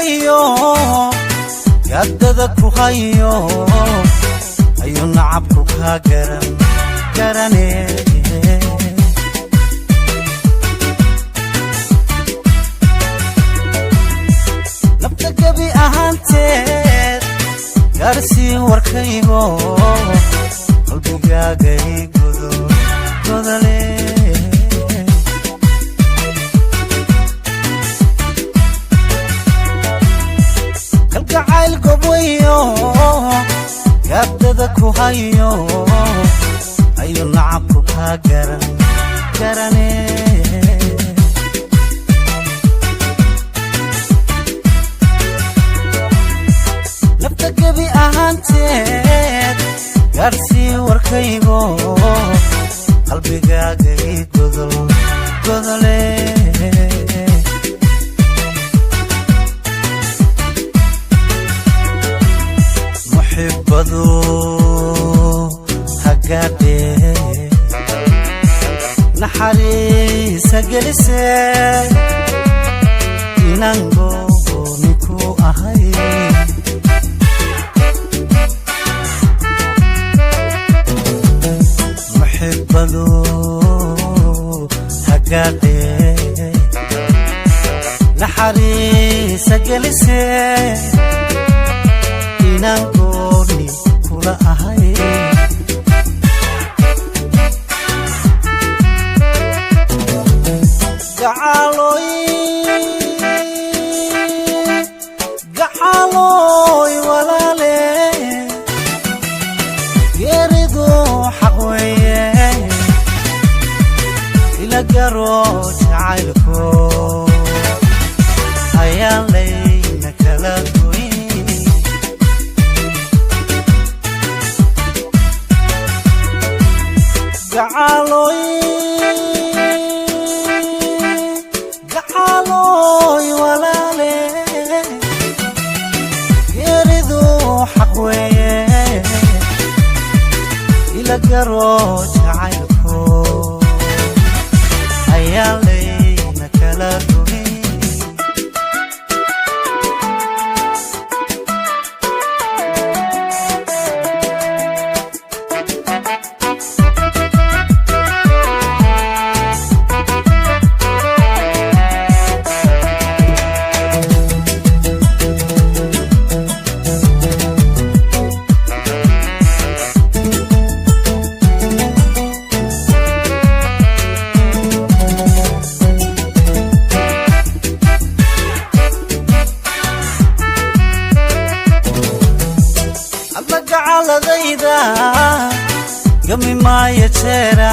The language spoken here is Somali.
gabayo yadada ku hayo ayu nacabku ka garane nabta gabi ahaanteed garsi warkaygo qalbigaaga godale kalgacayl gobayo yadada ku hayo ayu nacabku ka garane nabta gabi ahaanteed garsi warkaygo qalbigaaga godale muhibbadu hagade naxariisa gelise inango niku ahay muhibbadu hagade naxariisa gelise inango nikula ahay gacaloy walaale geeridu xaq weeye ila garo jacaylko ayaan layna kala goyn gacaloy walaale geeridu xaq weeye ila garo jacaylko ayaa layna kala goyn gacalladayda gami maayo jeera